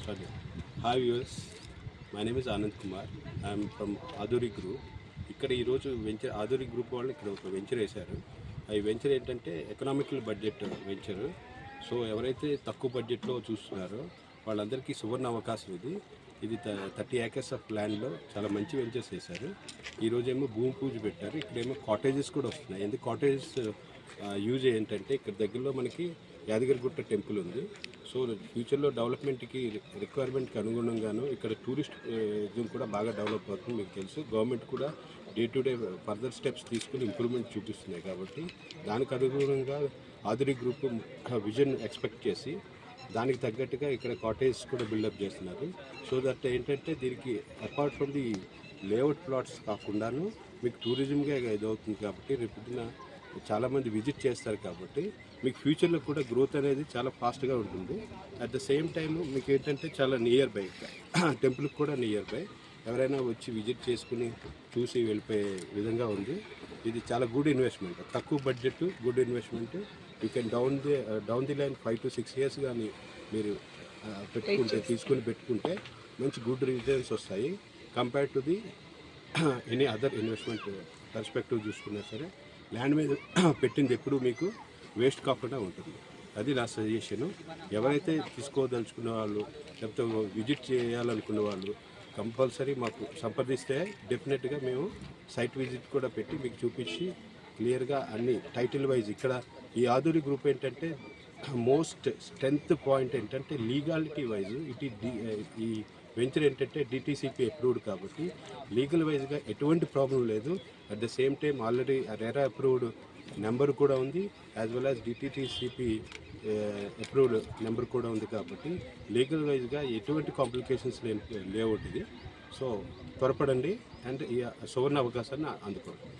Started. Hi viewers, my name is Anand Kumar. I am from Aduri Group. ఇక్కడ ఈరోజు venture ఆధురి group వాళ్ళు ఇక్కడ ఒక వెంచర్ వేశారు. ఈ వెంచర్ ఏంటంటే ఎకనామికల్ బడ్జెట్ వెంచర్. సో ఎవరైతే తక్కువ బడ్జెట్లో చూస్తున్నారో వాళ్ళందరికీ సువర్ణ అవకాశం ఇది 30 acres ఆఫ్ ల్యాండ్లో చాలా మంచి వెంచర్స్ వేశారు. ఈరోజేమో భూమి పూజ పెట్టారు. ఇక్కడేమో కాటేజెస్ కూడా వస్తున్నాయి. ఎందుకు కాటేజెస్ యూజ్ ఏంటంటే ఇక్కడ దగ్గరలో మనకి యాదగిరిగుట్ట టెంపుల్ ఉంది. సో ఫ్యూచర్లో డెవలప్మెంట్కి రిక్వైర్మెంట్కి అనుగుణంగాను ఇక్కడ టూరిస్ట్ జోన్ కూడా బాగా డెవలప్ అవుతుంది. మీకు తెలుసు గవర్నమెంట్ కూడా day to day further steps తీసుకుని ఇంప్రూవ్మెంట్ చూపిస్తున్నాయి. కాబట్టి దానికి అనుగుణంగా ఆధురి గ్రూప్ విజన్ ఎక్స్పెక్ట్ చేసి దానికి తగ్గట్టుగా ఇక్కడ కాటేజ్ కూడా బిల్డప్ చేస్తున్నారు. సో దట్ ఏంటంటే దీనికి apart from the layout plots కాకుండాను మీకు టూరిజంగా ఇది అవుతుంది. కాబట్టి రేపొద్దున చాలామంది విజిట్ చేస్తారు. కాబట్టి మీకు ఫ్యూచర్లో కూడా గ్రోత్ అనేది చాలా ఫాస్ట్గా ఉంటుంది. అట్ ద సేమ్ టైం మీకు ఏంటంటే చాలా నియర్ బై టెంపుల్కి కూడా నియర్ బై ఎవరైనా వచ్చి విజిట్ చేసుకుని చూసి వెళ్ళిపోయే విధంగా ఉంది. ఇది చాలా గుడ్ ఇన్వెస్ట్మెంట్, తక్కువ budget, good investment. You can down the line 5 to 6 years కానీ మీరు తీసుకుని పెట్టుకుంటే మంచి గుడ్ రిటర్న్స్ వస్తాయి. Compare to the any other investment perspective చూసుకున్నా సరే ల్యాండ్ మీద పెట్టింది ఎప్పుడు మీకు వేస్ట్ కాకుండా ఉంటుంది. అది నా సజెషను. ఎవరైతే తీసుకోదలుచుకున్న వాళ్ళు లేకపోతే విజిట్ చేయాలనుకున్న వాళ్ళు కంపల్సరీ మాకు సంప్రదిస్తే డెఫినెట్గా మేము సైట్ విజిట్ కూడా పెట్టి మీకు చూపించి క్లియర్గా అన్ని టైటిల్ వైజ్ ఇక్కడ ఈ ఆధురి గ్రూప్ ఏంటంటే మోస్ట్ స్ట్రెంత్ పాయింట్ ఏంటంటే లీగాలిటీ వైజ్ ఈ వెంచర్ ఏంటంటే డిటీసీపీ అప్రూవ్డ్ కాబట్టి లీగల్ వైజ్గా ఎటువంటి ప్రాబ్లం లేదు. At the same time already RERA approved number కూడా ఉంది, as well as DTCP approved number కూడా ఉంది. కాబట్టి లీగల్ వైజ్గా ఎటువంటి కాంప్లికేషన్స్ లేవు ఇది. సో త్వరపడండి అండ్ ఈ సువర్ణ అవకాశాన్ని అందుకోండి.